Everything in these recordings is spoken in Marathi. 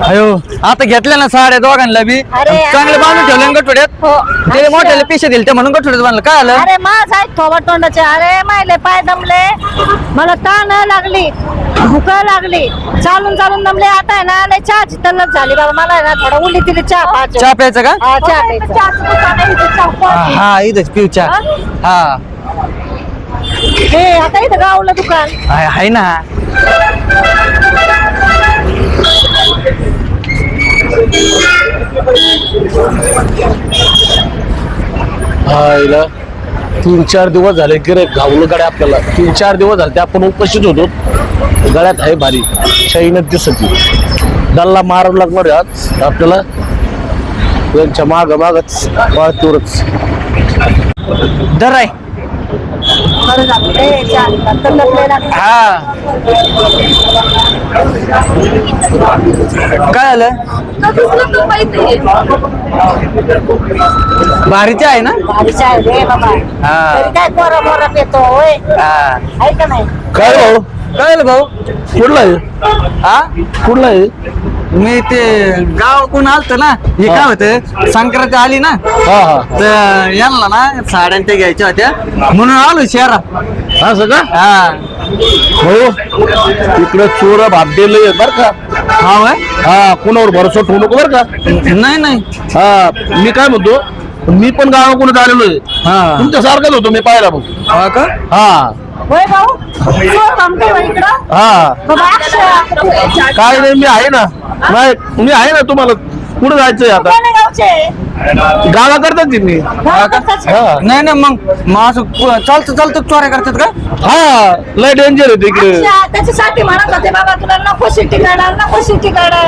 अयो आता घेतल्या ना साड्या दोघांना बी अरे, चांगले बांधून ठेवले गठोड्यात. हो. ते मोठ्याला पैसे दिले ते म्हणून गठोड्यात बांधलं. काय आलं? अरे माझा थोबा तोंडाचे. अरे मायले पाय दमले, मला ताण लागली, भूक लागली, चालून चालून दमले. आता आहे ना लय चहाची तल्लफ झाली बाबा. मला आहे ना थोडा उली तिली चहा पाहिजे. चहा प्यायचा का? हा, चहा प्यायचा. हा इथंच पिऊ चहा. हा हे आता इथं गावलं दुकान. आहे ना. हायला 3-4 दिवस झाले की रे गावलं गाड्या आपल्याला. 3-4 दिवस झाले ते आपण उपस्थित होतो. गळ्यात आहे भारी शाईनच दिसत दल्ला मारावं लागणार आहे आज आपल्याला. त्यांच्या माग मागच वाळतूरच दर आहे. बरं झालं रे, चहा तल्लफ लय लागली. हा काय आलं? भारीचे आहे ना? भारी चहा आहे रे बाबा. हा. तरी काय कोरा मोरा पेतो होय, हा आहे का नाही? काय भाऊ काय आलं भाऊ? कुठला आहे हा कुठला आहे मी ते गाव कोण आलत ना. हे काय होतं संक्रांती आली ना हा हा तर यांना ना साड्या ते घ्यायच्या होत्या म्हणून आलो शहरात. असं का हा भाऊ इकडे चोर भाबडेल बर का. हा होय? हा कोणावर भरोसा ठेवू नको बर का. नाही नाही. हा मी काय म्हणतो मी पण गावाकडून आलेलो आहे. हा तुमच्या सारखंच होतो मी पाहिला भाऊ. हा का? हा होय भाऊ, चोर थांबतोय बा इकडं. हा बाबा अक्षय, काय नाही मी आहे ना. नाही मी आहे ना. तुम्हाला कुठं जायचंय आता? कोण्या गावचे? गावा करतात ती मी. गावाकडचाच आहे. हा नाही नाही मग असं चालतं चालतं चोऱ्या करतात का? हा लय डेंजर आहे तिकडे. अक्षय, त्याच्यासाठी म्हणत होते बाबा तुला नको सिटी काढा, नको सिटी काढा.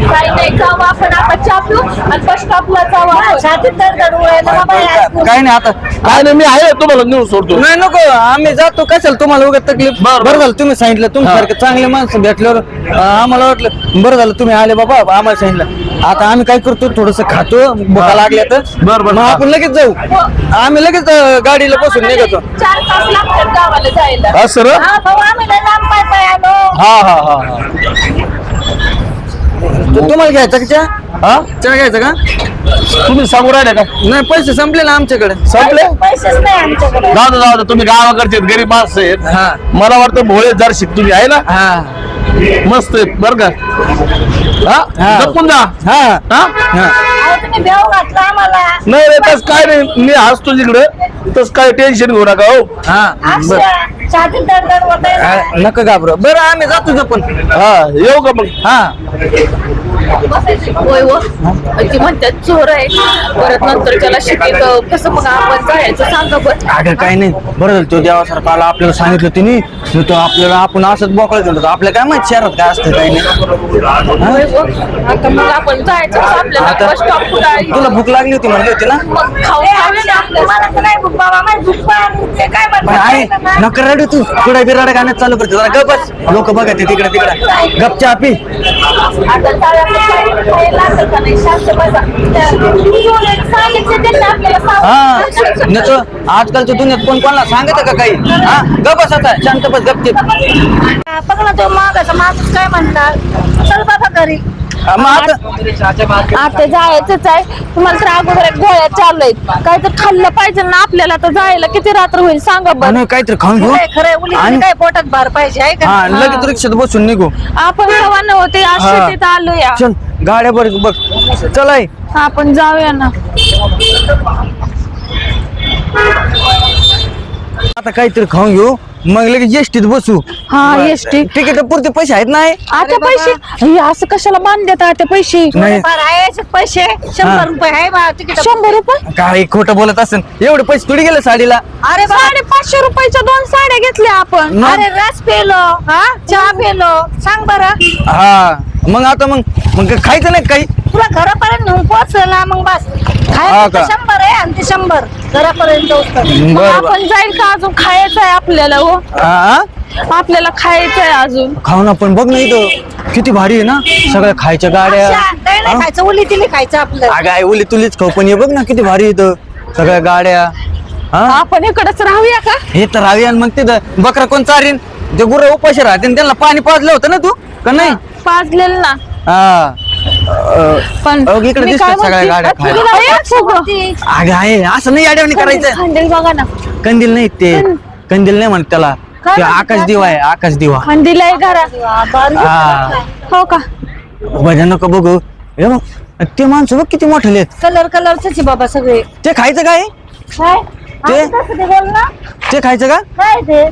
काही नाही जाऊ आपण आता चापू आणि बस स्टॉपला जाऊ आपण. छातीत दरदर उडायला बाबा हे ऐकून. काय नाही आता. काय नाही मी आहे ना. तुम्हाला नेऊन सोडतो. नाही नको आम्ही जातो. कशाला तुम्हाला उगाच तकलीफ. बरं झालं तुम्ही सांगितलं. तुमच्यासारखे चांगले माणसं भेटल्यावर आम्हाला वाटलं बरं झालं तुम्ही आले बाबा. आम्हाला सांगितलं. आता आम्ही काय करतो थोडस खातो भुका लागल्या तर बरं. मग आपण लगेच जाऊ. आम्ही लगेच गाडीला बसून निघतो. 4 तास लागतात गावाला जायला. असं ना. हा भाऊ, आम्ही लय लांब पाय पाय आलो. हा हा हा हा तुम्हाला घ्यायचा का चहा? हा चहा घ्यायचा का? तुम्ही सांगू राहिले का? नाही पैसे संपले ना आमच्याकडे. संपले. पैसेच नाही आमच्याकडे. जाऊ दे जाऊ दे. तुम्ही गावाकडचे आहेत, गरीब माणसं आहेत. हा मला वाटतं भोळे जर शिक तुम्ही आहे ना. हा मस्त आहे बर का. हा हा. जपून जा. हा हा हा. अहो, तुम्ही भेव घातला आम्हाला. नाही रे तस काय नाही. मी हसतो तिकडे तस काय टेन्शन घेऊ नका हो. हा बरं. अक्षय, छातीत दरदर होतंय ना. नका घाबरू. बरं आम्ही जातो जपून. हा येऊ का मग? हा होय हो. ती म्हणतात चोर आहे. परत नंतर त्याला शिकत कसं मग आपण जायचं सांगा बरं. अगं काही नाही. बरं झालं तो देवासारखा आला. आपल्याला सांगितलं तिने तो आपल्याला आपण असंच बोकळत होतो. आपल्याला काय माहित शहरात काय असतं काही नाही. होय हो. आता मग आपण जायचं आपल्याला आता बस स्टॉप कुठं आहे? तुला भूक लागली होती म्हणली होती ना. मग खाऊन ए, जाऊया ना अक्षय, आपलं. मला तर नाही भूक बाबा. माझी भूक पण ते काय पण म्हणतात आहे नाही ना. नका रडू तू. थोडा बिराडा गाण्यात चालू करते जरा गपच. लोक बघा ते तिकडे तिकडे. गप चहा पी. आता चालत खायला लागतं का नाही शांत बसा. सांगितलं त्यांनी आपल्याला हा सांग. नच आजकालच्या दुनियेत कोण कोणाला सांगत का काही. हा गपच आता शांत बस गपचिप. बघ ना तो मागाचा माणूस काय म्हणतात. चल बाबा घरी. मग आता आता जायचंच आहे. तुम्हाला तर अगोदर एक गोळ्या चालू आहेत. काय तर खाल्लं पाहिजे ना आपल्याला. तर जायला किती रात्र होईल सांगा बरं. आणि काहीतरी खाऊन घेऊ. खरंय खरंय, उली आणि- काय पोटात भार पाहिजे आहे का? हा लगेच रिक्षात बसून निघू. आपण केव्हा नव्हते आज हा. शेतीत आलोया. चल गाड्या बघ बघ. चल आई. आपण जाऊया ना. आता काहीतरी खाऊन घेऊ मग लगेच एसटीत बसू. हा एसटी. तिकीट पुरते पैसे आहेत नाही. आता पैसे हे असं कशाला बांधतात आता पैसे? नाही. फार आहे याच्यात पैसे. 100 रुपये आहे बा तिकीट. 100 रुपये. काही खोटं बोलत असेल. एवढे पैसे थोडी गेले साडीला. अरे बा, 550 रुपयाच्या 2 साड्या घेतल्या आपण. मग? अरे रस पेलो, हा चहा पेलो. सांग बरं, हा मग आता मग खायचं नाही काही. तुला घरापर्यंत नेऊन पोहोचला मग बस. हा खायचं का? 100 आहे आणि ते 100 घरापर्यंत उचल. मग बरं आपण जाईल का अजून? खायचं आहे आपल्याला हो. हा आपल्याला खायचं आहे अजून. खाऊ ना पण बघ ना इथं किती भारी आहे ना. सगळ्या खायच्या गाड्या. नाही नाही खायचं, उली तिली खायचं आपलं. अगं आई ओली तुलीच खाऊ पण हे बघ ना किती भारी इथं सगळ्या गाड्या. हा आपण इकडेच राहूया का? हे तर राहूया. आणि मग तिथं बकरा कोण चारीन. ते गुरं उपाशी राहते आणि त्यांना पाणी पाजलं होतं ना तू का नाही. पाजलेल ना हा पण अहो, इकडे मी दिसतात काय सगळ्या म्हणते, गाड्या खायला. अरे, सगळं. अगं आहे असं नाही अडवणी करायचं. खंडील बघा ना, कंदील नाही ते कंदील नाही म्हणत त्याला काय ते म्हणतात? आकाश दिवा आहे आकाश दिवा. खंडील आहे घरात. हा हो का? भजन नको बघू हे बघ ते माणसं बघ किती मोठे आहेत. कलर कलरच बाबा सगळे. ते खायचं काय काय ते? असं कसं ते बोल ना. ते खायचं का काय ते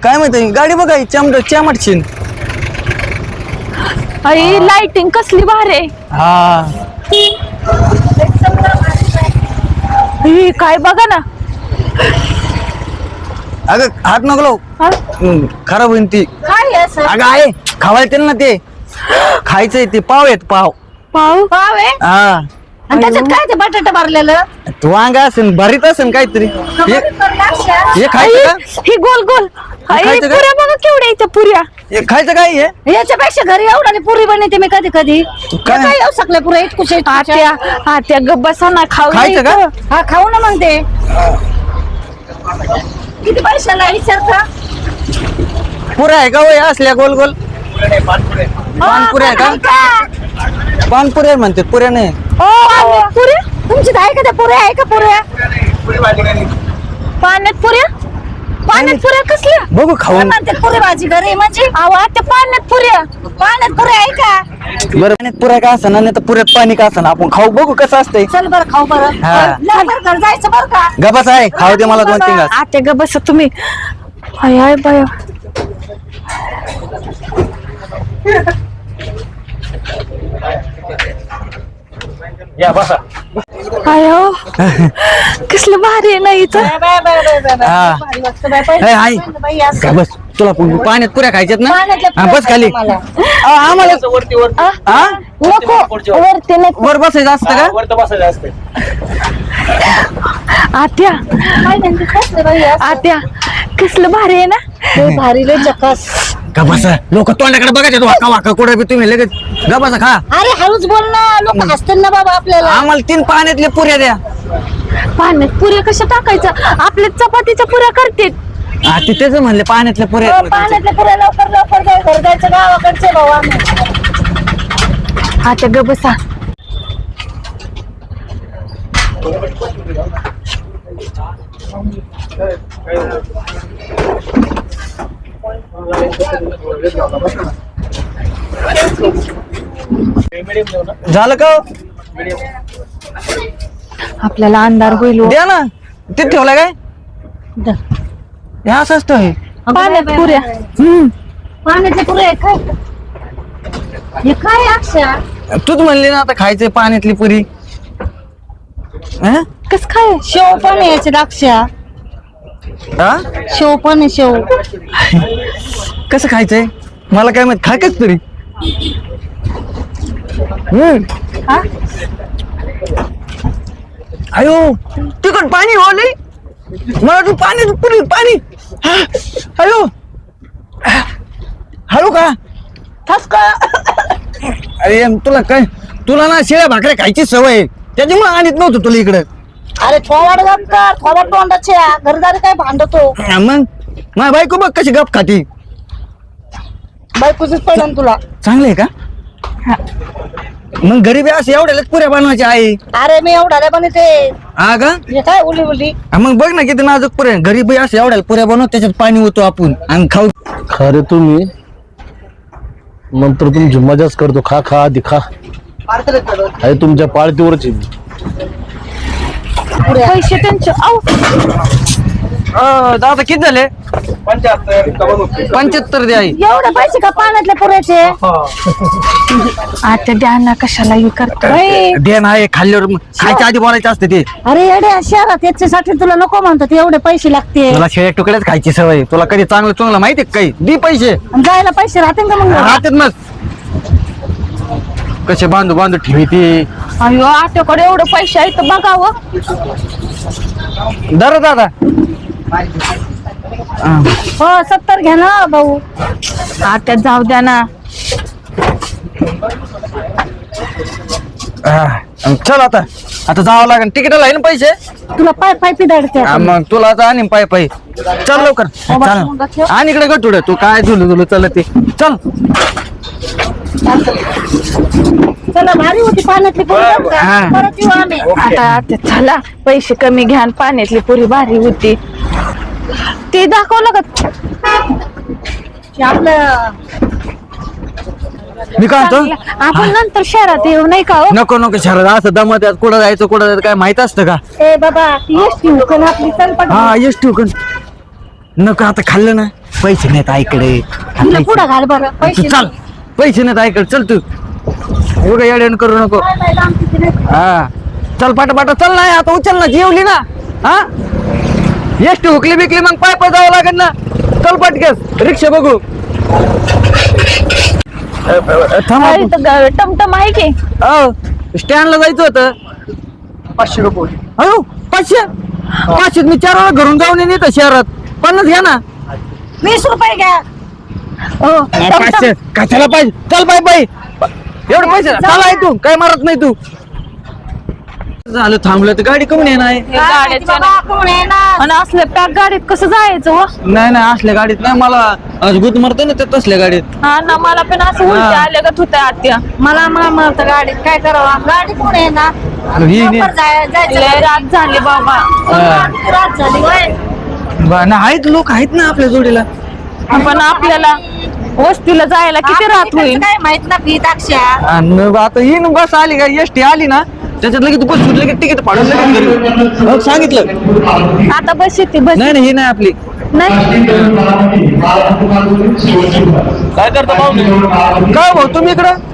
काय माहिती गाडी बघाय चामटशीन. आई लाइटिंग कसली भारी आहे. हा ही काय बघा ना. अगं हात नको लावू. हा? खराब होईन ती. काय आहे असं अगं आहे खावायचे ना ते खायचंय ते पाव आहेत पाव. पाव पाव आहे हा आणि त्याच्यात काय ते बटाटा भरलेलं तू वांगा असेल भरीत असेल काहीतरी हे खायचं का ही गोल गोल. आई खायचं का? पुऱ्या बघा केवढ्या इथं पुऱ्या. हे खायचं काय हे याच्यापेक्षा घरी एवढा पुरी बनवते मी कधी कधी काय? काय येऊ शकले पुरे इतकुशे आत्या आत्या गब्बसा ना खाऊ खायचं का? हा खाऊ ना मग ते किती पैशाला विचारता पुऱ्या आहे का वय असल्या गोल गोल पानपुऱ्या आहे का पानपुऱ्या म्हणते पुऱ्या नाही. पुऱ्या तुमची आहे का त्या पुऱ्या आहे का पुऱ्या पाण्यात पुऱ्या. पाण्यात पुऱ्या कसल्या. बघू काय खाऊन म्हणते पुरी भाजी घरी म्हणजे अहो आत्या पाण्यात पुऱ्या. पाण्यात पुऱ्या आहे का बरं पाण्यात पुऱ्या का असं नाही तर पुऱ्यात पाणी का असं आपण खाऊ बघू कसं असतंय. चल बरं खाऊ बरं हा. लवकर घर जायचं बरं का गबास आहे खाऊ दे मला 2-3 घास. आत्या गब्बसा तुम्ही. हाय हाय बाया. या बसा. आयो कसलं भारी आहे ना इथं. हा. ए, आई. का बस तुला पाण्यात पुऱ्या खायच्यात ना पाण्यातल्या हा, बस खाली मला. आम्हाला हा नको वरती नको. वर बसायचं असतं का वरतं बसायचं असते. आत्या काय म्हणते कसलं बाई असं? आत्या कसलं भारी आहे ना. लय भारी लय चकास का बस लोक तोंडाकडे बघायचे वाका वाका कुठे बी तुम्ही लगेच गबासा खा. अरे हळूच बोल ना लोक हसतील ना बाबा आपल्याला आम्हाला 3 पाण्यातल्या पुऱ्या द्या. पाण्यात पुऱ्या कशा टाकायचं. आपल्या चपातीच्या पुऱ्या करते. हा तिथेच म्हणले पाण्यातल्या पुऱ्या हो, पाण्यातल्या पुऱ्या लवकर लवकर जाऊ घर जायचं गावाकडचे भाऊ आम्ही आत्या गब्बसा. झालं का हो? आपल्याला अंधार होईल. द्या ना तिथे ठेवलाय काय हे असं असतं हे. पाण्यात पुऱ्या. पाण्यातल्या पुऱ्या आहे काय हे काय अक्षर तूच म्हणली ना आता खायचंय पाण्यातली पुरी. हं? कस काय. शेव पण आहे याचे अक्षर हा? शेव पण आहे शेव कसं खायचंय मला काय माहित खायच तरी. अयो तिकट पाणी होले मला तू पाणी पुरी पाणी हा, अयो हळू का फस का अरे तुला काय तुला ना शिळ्या भाकऱ्या खायची सवय आहे. त्याच्यामुळे आणत नव्हतं तुला इकडं. अरे थोवाड गप कर थोवाड तोंडाचे घरदारी काय भांडतो मग माझी बायको बघ कशी गप खाती. बायकोच पडन तुला चांगलं आहे का मग गरीबी असं एवढ्यालाच पुऱ्या बनवायच्या आहे. अरे मी एवढा रे बनते हा का हे काय उली उली मग बघ ना किती नाजूक पुऱ्या गरीबी असं एवढ्याला पुऱ्या बनव त्याच्यात पाणी होतो आपण आणि खाऊ. खरे तुम्ही नंतर तुमची मजाच करतो. खा खा आधी खा. आहे तुमच्या पाळतीवरची. पैसे त्यांचे. दादा किती झाले 75 द्या आई. एवढे पैसे का पाण्यातल्या पुऱ्याचे आत्या द्या ना कशाला हे करतोय. दे ना हे खाल्ल्यावर खायच्या आधी बोलायचं असते ते. अरे एवढे शहरात याच्यासाठी तुला नको म्हणतात एवढे पैसे लागते तुला शेळ्या तुकड्याच खायची सवय तुला कधी चांगलं चांगलं माहितीये का काही दे पैसे आणि जायला पैसे राहते का मग राहतात मग कसे बांधू बांधू ठेवी ती. अयो आत्याकडे एवढे पैसे आहेत बघावं. दर दादा हो 70 घ्या ना भाऊ आत्या जाऊ द्या ना. चल आता आता जावं लागेल तिकीटला आहे ना पैसे. तुला पाय पाय पिदाडते मग तुला आता आणि पाय पाय चल लवकर चल आणि इकडे गटुड तू काय झुलू झुलू चल ते चल चला भारी होती पाण्यातली पुरी बरं का? हा. परत येऊ आम्ही आता चला पैसे कमी घ्या आणि पाण्यातली पुरी भारी होती. ते दाखवलं का? ते आपलं मी काय म्हणतो आपण नंतर शहरात येऊ नाही का हो? नको नको शहरात असं दमत यात कुठं जायचं कुठं जायचं काय माहित असतं का? ए बाबा ती एसटी हुकन आपली चल पण हा येस ठेवून नको आता खाल्लं ना पैसे नाहीत आईकडे तिला पुढं घाल बरं तू पैसे चल पैसे नाहीत आईकडे चल तू एवढं येड्यान करू नको नाही, लांब तिथे नाही. हा चल पाटा चल नाही आता उचल ना जेवली ना हा एसटी हुकली बिकली मग पाय पाय जावं लागेल ना चल पटकेस रिक्षा बघू थांबा इथं टमटम आहे की? स्टँडला जायचं होतं 500 रुपये. अयो 500 मी 4 वेळा घरून जाऊन येईन इथं शहरात 50 घ्या ना 20 रुपये घ्या हो, टमटम. 500 कशाला पाहिजे चल बाय बाय एवढं पैसे चला आहे तू काय मारत नाही तू झालं थांबलं तर गाडी कमी येणार हे गाड्याच्या बाबा कोण आहे ना आणि असल्या पॅक गाडीत कसं जायचं हो? नाही नाही असल्या गाडीत नाही मला गुद मारते ना ते तसल्या गाडीत हा ना मला पण असं उलट्या हा. आल्या का होत्या आत्या. मला म्हणतं गाडीत काय करावं गाडी कोण आहे ना ही नाही. लवकर जायचं लय रात झाली बाबा. किती रात झाली होय आहेत लोक आहेत ना आपल्या जोडीला पण आपल्याला वस्तीला जायला किती रात आपल्या होईल? इकडचं काय माहित ना फी अक्षया आणि आता ही बस आली का एसटी आली ना त्याच्यात लगेच बस सुटलं की तिकीट फाडून लगेच घरी. हो, सांगितलं आता बस येते बस नाही नाही ही नाही आपली नाही. काय करता पाहुणे? काय भाऊ तुम्ही इकडं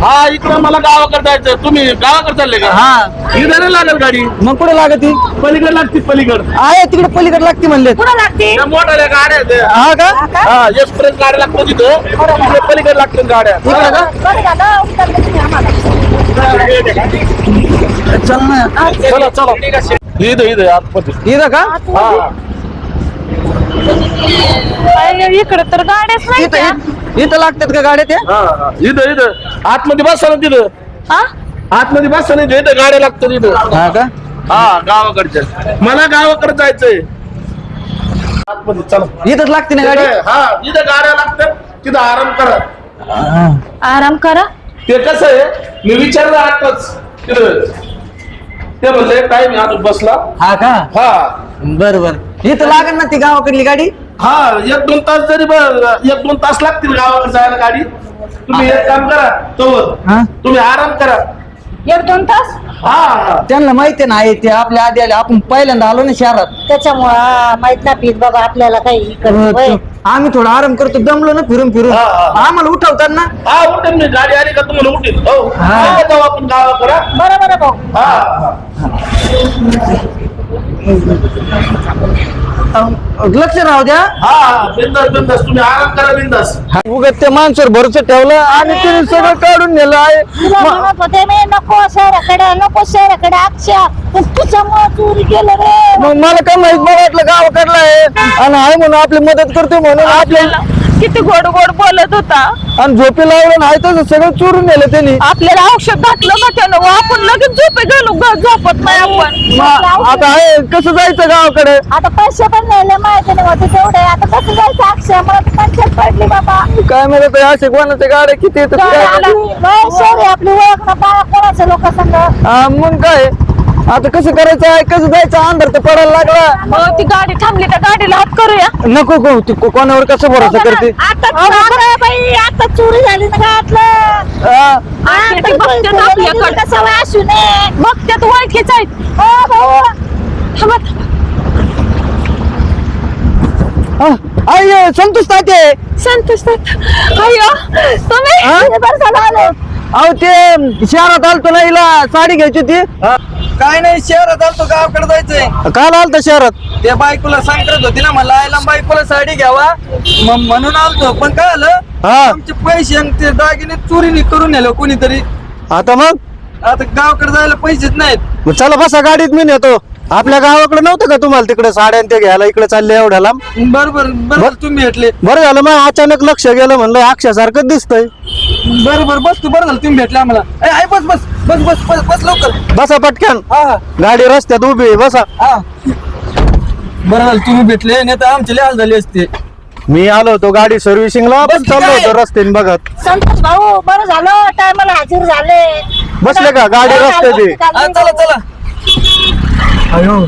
हा इकडं मला गावाकडे जायचं. तुम्ही गावाकडे चालले का? हा इकडे नाही लागेल गाडी. मग कुठे लागत ती पलीकडे लागते पलीकडे. आहे तिकडे पलीकडे लागते म्हणले कुठं लागते त्या मोठ्या गाड्या आहेत त्या. हा का हा एक्सप्रेस गाड्या लागतात तिथं. तिकडे पलीकडे लागतात गाड्या. इकडे का बरं झालं उतरलं तुम्ही आम्हाला चल ना चला चला इथं आतमध्ये. इथं का हा काय इकडे तर गाड्याच नाही त्या. इथं इथं लागतात का गाड्या त्या हा इथं आतमध्ये बसा ना तिथं. हा? आतमध्ये बसा ना इथं गाड्या लागतात इथं. हा का हा गावाकडच्या. मला गावाकडे जायचंय. आतमध्ये चला. इथंच लागते ना गाडी हा जिथं गाड्या लागतात तिथं आराम करा. हा. आराम करा. ते कसं आहे मी विचारलं आताच तिथं. ते म्हणले टाइम अजून बसला. हा का हा बर बर इथं लागेल ना ती गावाकडली गाडी हा 1-2 तास जरी 1-2 तास लागतील गावाकडे जायला गाडी. तुम्ही एक काम करा तोवर हा तुम्ही आराम करा. 1-2 तास हा हा त्यांना माहिती ना आहे ते आपल्या आधी आले आपण पहिल्यांदा आलो ना शहरात त्याच्यामुळं माहित ना फीत बाबा आपल्याला काही इकडं होय. आम्ही थोडा आराम करतो दमलो ना फिरून फिरून हा, हा. आम्हाला उठवतात ना हा उठेल मी. गाडी आली का तुम्हाला उठेल. हो हा. चला जाऊ आपण गावाकडे. बरं बरं भाऊ हा लक्ष राहू द्या हा बिंदास बिंदास तुम्ही आराम करा बिंदास. उगत त्या माणसावर भरोसा ठेवला आणि तिने सगळं काढून नेलं आहे तुला म्हणत होते मी नको शहराकडे अक्षया पण तुझ्यामुळं चोरी केलं रे मग मला काय माहित मला वाटलं गावाकडला आहे आणि आहे म्हणून आपली मदत करतोय म्हणून आपल्याला किती गोड गोड बोलत होता. आणि झोपी लावलं नाही तसं सगळं चोरून नेलं त्यांनी आपल्याला औषध घातलं का त्यानं आपण लगेच झोपे गेलो झोपत नाही आपण. आता आहे कसं जायचं गावाकडे आता पैसे पण नेले माहिती नाही होते तेवढे आता कसं जायचं अक्षय मला तर पंचायत पडली बाबा काय म्हणत आहे असे कोणाच्या गाड्या किती येतात काय माहिती? शहरी आपली ओळख ना बाळा कोणाच्या लोक संग हा, मग काय आता कसं करायचं आहे कसं जायचं अंधार तर पडायला लागला मग ती गाडी थांबली त्या गाडीला हात करूया. नको को तू कोणावर कसं भरोसा करते आता बाई आता चोरी झाली ना घातलं हा, आणि ते बघतात आपल्याकडे. सवय असू नये मग त्यात ओळखीच आहेत. हो भाऊ थांबा. हा, आई संतोष ताते संतोष अय्यो तुम्ही हा? बरं झालं आलं. अहो ते शहरात आलतो ना हिला साडी घ्यायची होती काय नाही शहरात आलतो गावाकडे जायचंय काल आलतो शहरात त्या बायकोला सांगत होती ना मला आईला बायकोला साडी घ्यावा म्हणून आलतो पण काय आलं आमचे पैसे आणि ते दागिने चोरीने करून नेलं कोणीतरी आता मग आता गावाकडे जायला पैसेच नाहीत चला बसा गाडीत मी नेतो आपल्या गावाकडे नव्हतं का तुम्हाला तिकडे साड्या ते घ्यायला इकडे चालले एवढ्याला बरोबर तुम्ही भेटले बरं झालं मग अचानक लक्ष गेलं म्हणलं अक्षासारखं दिसतंय बरोबर बस तू बरं झालं तुम्ही भेटले आम्हाला आई बस बस बस बस बस बस लवकर बसा पटकन गाडी रस्त्यात उभी आहे, बसा बरं झालं तुम्ही भेटले नाही तर आमची लहान झाली असते मी आलो होतो गाडी सर्व्हिसिंगला पण बसली चाललो काय? होतो रस्त्याने बघत. संतोष भाऊ बरं झालं टायमाला हजर झाले. बसले का? गाडी रस्त्याची. हा, चला चला. अयो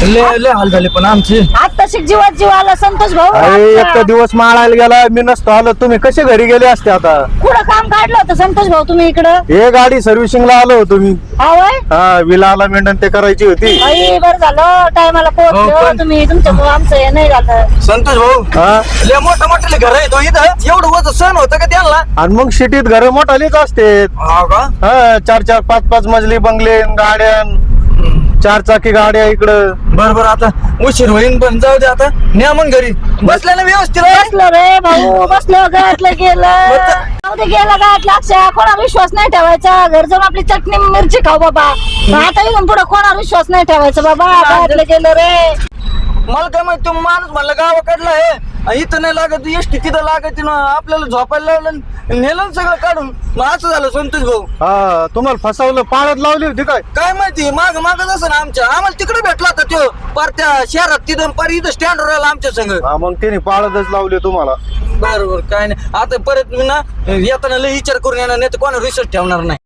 लय हाल झाले पण आमचे. आता जीवात जीव आला संतोष भाऊ. अरे एक आमचा. दिवस माळायला गेला मी नसतो आलो. तुम्ही कसे घरी गेले असते आता? कुठं काम काढलं होतं संतोष भाऊ तुम्ही इकडं? हे गाडी सर्व्हिसिंगला आलो होतो मी. आवय हा विला मेंटेन ते करायची होती. आई बरं झालं टायमाला हो, पोहोचलो पण- तुम्ही. तुमच्यामुळे आमचं हे नाही झालं. संतोष भाऊ हा लय मोठं मोठे घर आहे तो इथं. एवढं वजन सहन होतं का त्यांना? आणि मग सिटीत घर मोठालीच असते. हा का? हा 4-4 5-5 मजली बंगले गाड्या 4 चाकी गाड्या इकडं. बर बर आता उशीर होईन पण जाऊ दे आता. न्या मग घरी. बसल्या ना व्यवस्थित? बसलो रे भाऊ बसलो गावातलं गेलं. जाऊ दे गेलं गावातलं अक्षय. कोणावर विश्वास नाही ठेवायचा. घर जाऊन आपली चटणी मिरची खाऊ बाबा. आता इथून पुढे कोणावर विश्वास नाही ठेवायचा बाबा. गावातलं गेलं रे. मला काय माहिती तुम्ही माणूस म्हणलं गावाकडला आहे इथं नाही लागत एसटी तिथं लागत ना आपल्याला झोपायला लावलं नेलं ना सगळं काढून. मग असं झालं संतोष भाऊ. हा तुम्हाला फसवलं पाण्यात लावली होती काय? काय माहिती माग मागत असं ना आमच्या आम्हाला तिकडे भेटला होता तो पार त्या शहरात तिथं पार इथं स्टँडवर आला आमच्या संग. हा मग तिने पाळतच लावली तुम्हाला. बरोबर काय नाही आता परत मी ना येताना लय विचार करून येणार नाही तर कोणा रिसर्च ठेवणार नाही.